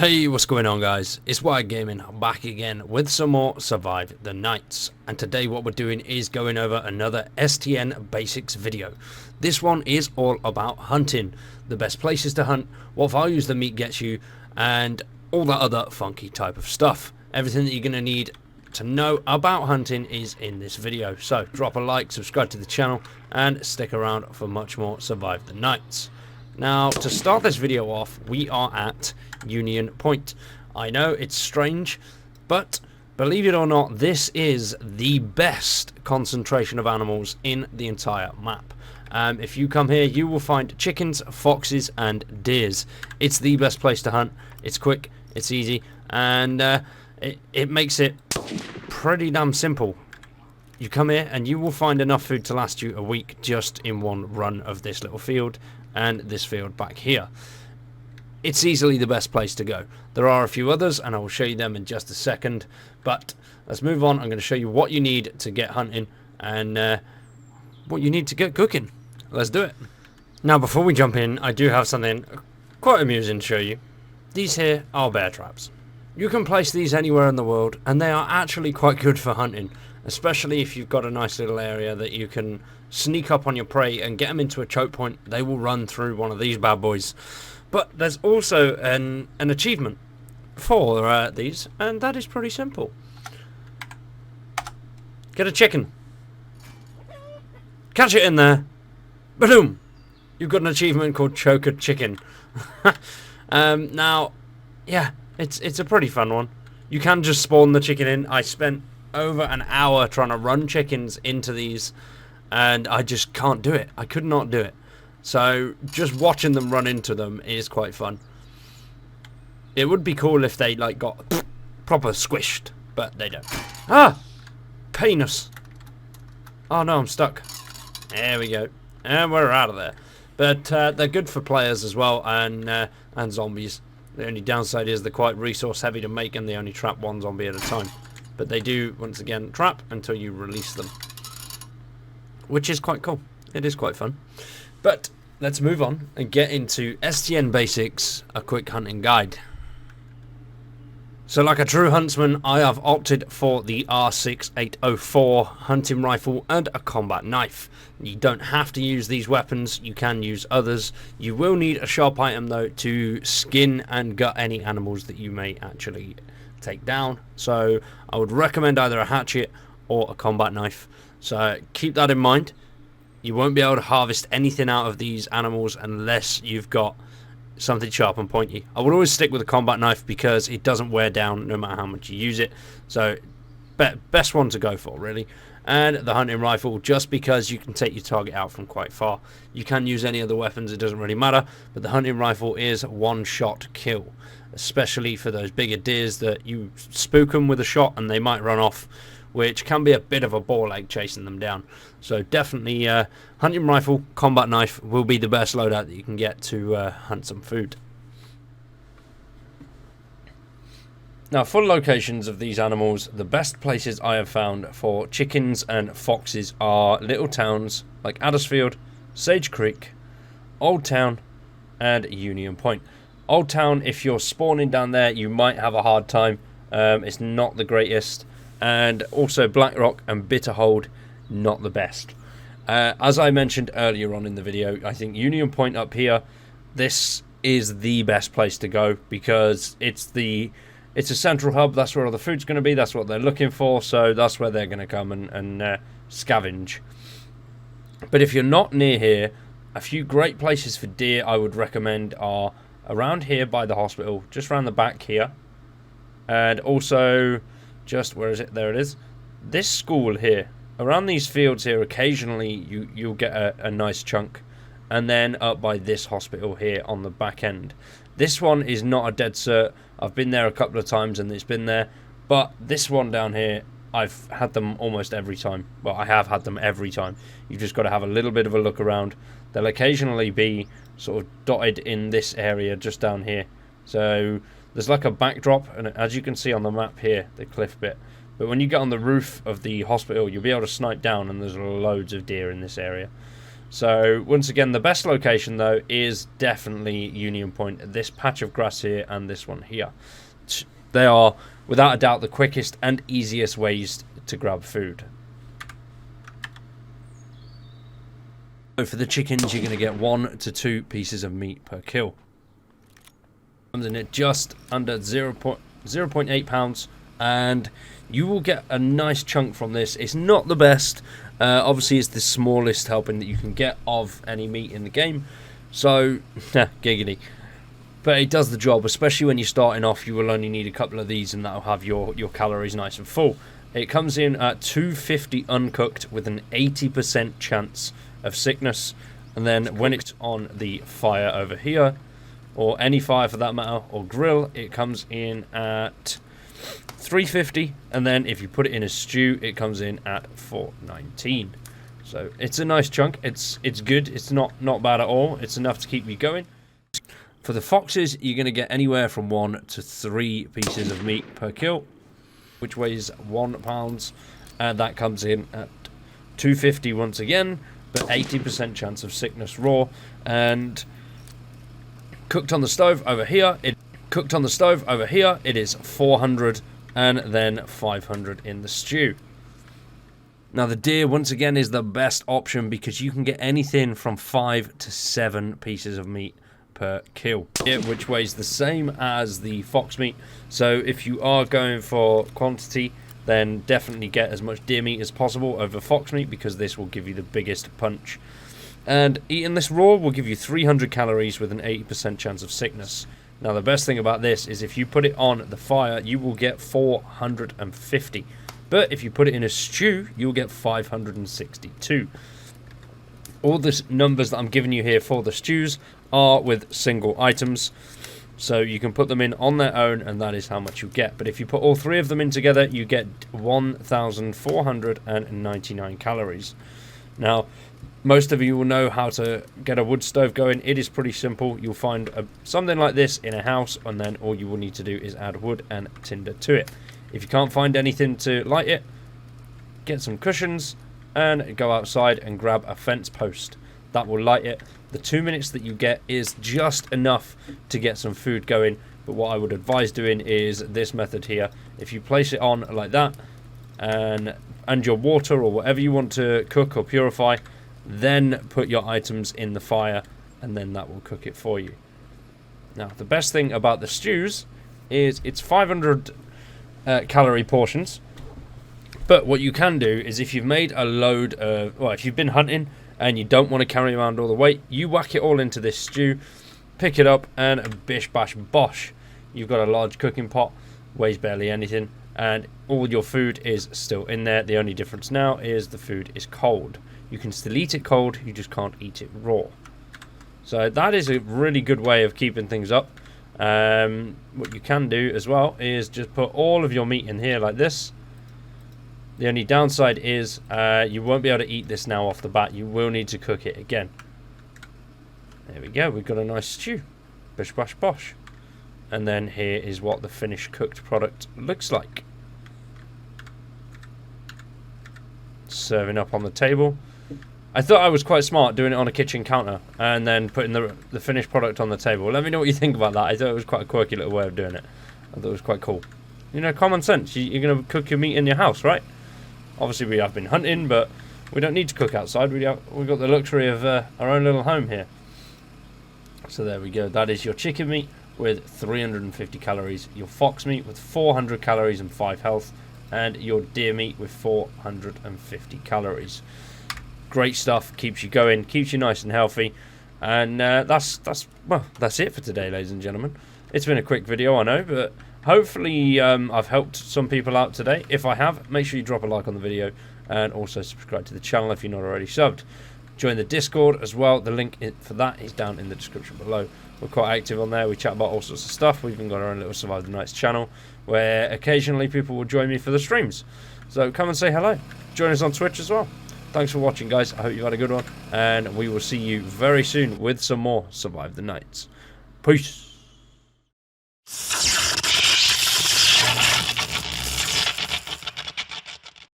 Hey, what's going on, guys? It's Wired Gaming back again with some more Survive the Nights, and today what we're doing is going over another STN Basics video. This one is all about hunting, the best places to hunt, what values the meat gets you, and all that other funky type of stuff. Everything that you're going to need to know about hunting is in this video, so drop a like, subscribe to the channel, and stick around for much more Survive the Nights. Now, to start this video off, we are at Union Point. I know it's strange, but believe it or not, this is the best concentration of animals in the entire map. If you come here, you will find chickens, foxes, and deers. It's the best place to hunt. It's quick, it's easy, and it makes it pretty damn simple. You come here and you will find enough food to last you a week just in one run of this little field and this field back here. It's easily the best place to go. There are a few others and I will show you them in just a second, but let's move on. I'm going to show you what you need to get hunting and what you need to get cooking. Let's do it. Now, before we jump in, I do have something quite amusing to show you. These here are bear traps. You can place these anywhere in the world and they are actually quite good for hunting, especially if you've got a nice little area that you can sneak up on your prey and get them into a choke point. They will run through one of these bad boys. But there's also an achievement for these, and that is pretty simple. Get a chicken, catch it in there, boom! You've got an achievement called Choke a Chicken. Now, yeah, it's a pretty fun one. You can just spawn the chicken in. I spent over an hour trying to run chickens into these, and I just can't do it. I could not do it. So just watching them run into them is quite fun. It would be cool if they like got proper squished, but they don't. Ah! Penis! Oh no, I'm stuck. There we go. And we're out of there. But they're good for players as well, and zombies. The only downside is they're quite resource heavy to make, and they only trap one zombie at a time. But they do, once again, trap until you release them, which is quite cool. It is quite fun. But let's move on and get into STN Basics, a quick hunting guide. So like a true huntsman, I have opted for the R6804 hunting rifle and a combat knife. You don't have to use these weapons, you can use others. You will need a sharp item though to skin and gut any animals that you may actually take down. So I would recommend either a hatchet or a combat knife. So keep that in mind. You won't be able to harvest anything out of these animals unless you've got something sharp and pointy. I would always stick with a combat knife because it doesn't wear down no matter how much you use it. So best one to go for, really. And the hunting rifle, just because you can take your target out from quite far. You can use any other weapons, it doesn't really matter, but the hunting rifle is one shot kill, especially for those bigger deers that you spook them with a shot and they might run off, which can be a bit of a ball ache chasing them down. So definitely hunting rifle, combat knife will be the best loadout that you can get to hunt some food. Now, for locations of these animals, the best places I have found for chickens and foxes are little towns like Addersfield, Sage Creek, Old Town, and Union Point. Old Town, if you're spawning down there, you might have a hard time. It's not the greatest. And also Blackrock and Bitterhold, not the best. As I mentioned earlier on in the video, I think Union Point up here, this is the best place to go because it's a central hub. That's where all the food's going to be. That's what they're looking for. So that's where they're going to come and scavenge. But if you're not near here, a few great places for deer I would recommend are around here by the hospital, just around the back here, and also just, where is it? There it is. This school here, around these fields here, occasionally you'll get a nice chunk, and then up by this hospital here on the back end. This one is not a dead cert. I've been there a couple of times and it's been there, but this one down here, I've had them almost every time. Well, I have had them every time. You've just got to have a little bit of a look around. They'll occasionally be sort of dotted in this area just down here. So there's like a backdrop, and as you can see on the map here, the cliff bit. But when you get on the roof of the hospital, you'll be able to snipe down, and there's loads of deer in this area. So once again, the best location though is definitely Union Point. This patch of grass here and this one here. They are without a doubt the quickest and easiest ways to grab food. So for the chickens, you're going to get 1 to 2 pieces of meat per kill. Comes in at just under 0.8 pounds, and you will get a nice chunk from this. It's not the best. Obviously, it's the smallest helping that you can get of any meat in the game. So, giggity. But it does the job, especially when you're starting off. You will only need a couple of these, and that'll have your calories nice and full. It comes in at 250 uncooked with an 80% chance of sickness. And then when it's on the fire over here, or any fire for that matter, or grill, it comes in at 350, and then if you put it in a stew, it comes in at 419. So it's a nice chunk. It's good. It's not bad at all. It's enough to keep you going. For the foxes, you're going to get anywhere from 1 to 3 pieces of meat per kill, which weighs 1 pound, and that comes in at 250 once again, but 80% chance of sickness raw. And cooked on the stove over here, it is 400, and then 500 in the stew. Now the deer once again is the best option because you can get anything from 5 to 7 pieces of meat per kill, which weighs the same as the fox meat. So if you are going for quantity, then definitely get as much deer meat as possible over fox meat, because this will give you the biggest punch. And eating this raw will give you 300 calories with an 80% chance of sickness. Now the best thing about this is if you put it on the fire, you will get 450. But if you put it in a stew, you'll get 562. All the numbers that I'm giving you here for the stews are with single items. So you can put them in on their own, and that is how much you get. But if you put all 3 of them in together, you get 1,499 calories. Now, most of you will know how to get a wood stove going. It is pretty simple. You'll find something like this in a house, and then all you will need to do is add wood and tinder to it. If you can't find anything to light it, get some cushions and go outside and grab a fence post. That will light it. The 2 minutes that you get is just enough to get some food going, but what I would advise doing is this method here. If you place it on like that, and your water or whatever you want to cook or purify, then put your items in the fire, and then that will cook it for you. Now the best thing about the stews is it's 500 calorie portions, but what you can do is if you've made a load of, well, if you've been hunting and you don't want to carry around all the weight, you whack it all into this stew, pick it up, and bish bash bosh, you've got a large cooking pot, weighs barely anything, and all your food is still in there. The only difference now is the food is cold. You can still eat it cold, you just can't eat it raw. So that is a really good way of keeping things up. What you can do as well is just put all of your meat in here like this. The only downside is you won't be able to eat this now off the bat. You will need to cook it again. There we go, we've got a nice stew. Bish bash bosh. And then here is what the finished cooked product looks like. Serving up on the table. I thought I was quite smart doing it on a kitchen counter and then putting the finished product on the table. Let me know what you think about that. I thought it was quite a quirky little way of doing it. I thought it was quite cool. You know, common sense. You're going to cook your meat in your house, right? Obviously, we have been hunting, but we don't need to cook outside. We've got the luxury of our own little home here. So there we go. That is your chicken meat with 350 calories, your fox meat with 400 calories and 5 health, and your deer meat with 450 calories. Great stuff, keeps you going, keeps you nice and healthy, and that's it for today, ladies and gentlemen. It's been a quick video, I know, but hopefully I've helped some people out today. If I have, make sure you drop a like on the video and also subscribe to the channel if you're not already subbed. Join the Discord as well. The link for that is down in the description below. We're quite active on there. We chat about all sorts of stuff. We've even got our own little Survive the Nights channel where occasionally people will join me for the streams. So come and say hello. Join us on Twitch as well. Thanks for watching, guys. I hope you've had a good one, and we will see you very soon with some more Survive the Nights. Peace.